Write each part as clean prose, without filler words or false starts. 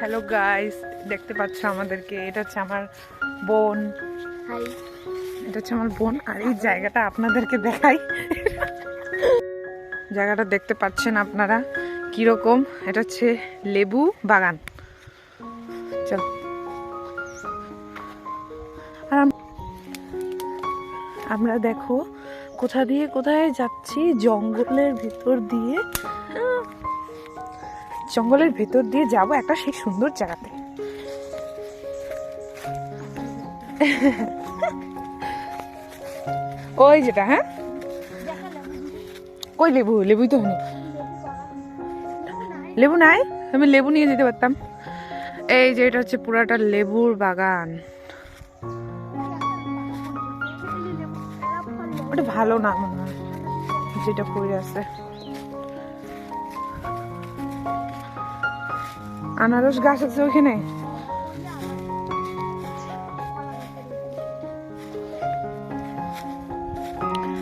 Hello guys, দেখতে পাচ্ছ আমাদেরকে। এটা হচ্ছে আমার বোন। হাই, এটা হচ্ছে আমার বোন। আর এই জায়গাটা আপনাদেরকে দেখাই। জায়গাটা দেখতে পাচ্ছেন আপনারা কিরকম। এটা হচ্ছে লেবু বাগান। চল। আর আমরা দেখো কোথা দিয়ে কোথায় যাচ্ছি, জঙ্গলের ভিতর দিয়ে। জঙ্গলের ভেতর দিয়ে যাব একটা সেই সুন্দর জায়গাতে। ওই যেটা, হ্যাঁ কই লেবু? লেবুই তো হয়নি। লেবু নাই, আমি লেবু নিয়ে যেতে পারতাম। এই যে এটা হচ্ছে পুরাটা লেবুর বাগান। ওটা ভালো না মনে হয় যেটা পড়ে আছে। আনারস গাছ আছে ওইখানে।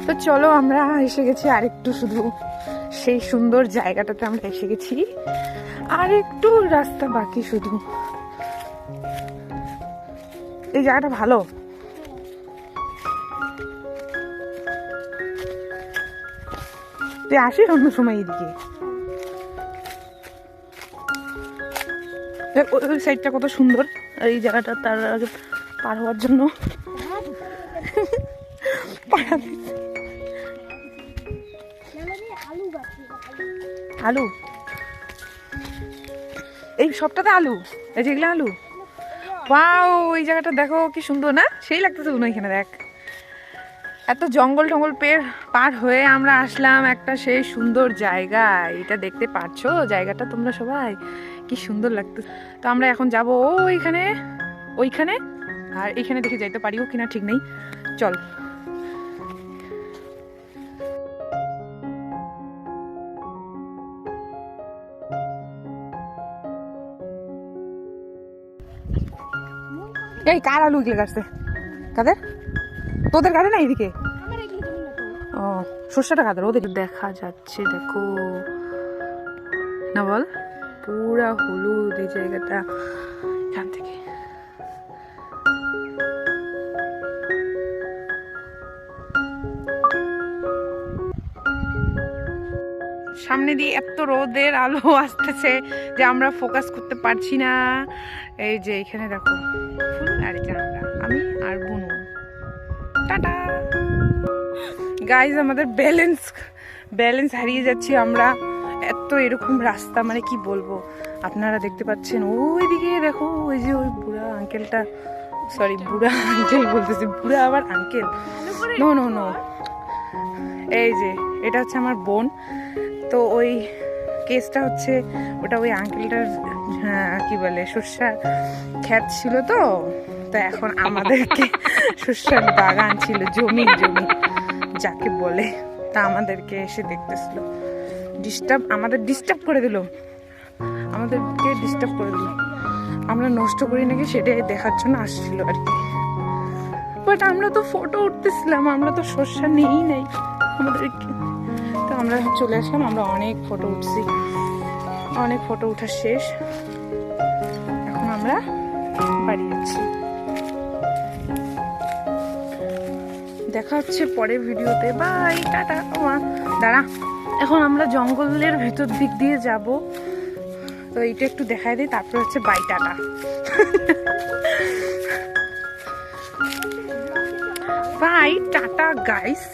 তো চলো, আমরা এসে গেছি আরেকটু, শুধু সেই সুন্দর জায়গাটাতে আমরা এসে গেছি। আর একটু রাস্তা বাকি শুধু। এই জায়গাটা ভালো। তুই আসিস অন্য সময় এদিকে। ওই সাইডটা কত সুন্দর। আর এই জায়গাটা তার আগে পার হওয়ার জন্য আলু, এই সবটাতে আলু। এই যেগুলো আলু। ওয়াও, এই জায়গাটা দেখো কি সুন্দর না? সেই লাগতেছে না এখানে। দেখ, এত জঙ্গল টঙ্গল পার হয়ে আমরা আসলাম একটা সেই সুন্দর জায়গায়। এটা দেখতে পাচ্ছ জায়গাটা তোমরা সবাই, কি সুন্দর লাগতো। তো আমরা এখন যাব ওইখানে, ওইখানে। আর এইখানে দেখে যাইতে পারিও কিনা ঠিক নেই। চল। এই কার আলু এগুলো গাছতে? কাদের? তোদের গাড়ি না এদিকে? ও, সর্ষেটা কাদের? ওদের দেখা যাচ্ছে, দেখো না, বল পুরা হলুদ এই জায়গাটা। এখান থেকে সামনে দিয়ে এত রোদের আলো আসতেছে যে আমরা ফোকাস করতে পারছি না। এই যে এখানে দেখো ফুল। আর এটা আমি আর বুনু। টাটা গাইজ, আমাদের ব্যালেন্স হারিয়ে যাচ্ছি আমরা। এত এরকম রাস্তা, মানে কি বলবো। আপনারা দেখতে পাচ্ছেন ওইদিকে দেখো, ওই যে ওই বুড়া আঙ্কেলটা, সরি বুড়া আঙ্কেল বলতেছি, বুড়া আবার আঙ্কেল। নো নো নো, এই যে এটা হচ্ছে আমার বোন। তো ওই কেসটা হচ্ছে ওটা ওই আঙ্কেলটার কি বলে সর্ষার ক্ষেত ছিল। তো এখন আমাদেরকে সর্ষার বাগান ছিল, জমি যাকে বলে। তা আমাদেরকে এসে দেখতেছিল, আমাদের ডিস্টার্ব করে দিল। আমরা নষ্ট করি নাকি সেটাই দেখার জন্য আসছিল আর কি। বাট আমরা তো ফটো উঠতেছিলাম, আমরা তো সর্ষা নেই নাই আমাদেরকে। তো আমরা চলে আসলাম। আমরা অনেক ফটো উঠছি, অনেক ফটো উঠা শেষ। এখন আমরা বাড়ি যাচ্ছি। দেখা হচ্ছে পরের ভিডিওতে। Bye, tata. দাঁড়া, এখন আমরা জঙ্গলের ভেতর দিক দিয়ে যাব। তো এইটা একটু দেখাই দিই, তারপর হচ্ছে bye, tata. Bye, tata guys,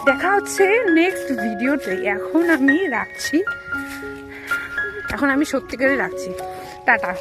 দেখা হচ্ছে নেক্সট ভিডিওতে। এখন আমি রাখছি, এখন আমি সত্যিকারে রাখছি। টাটা।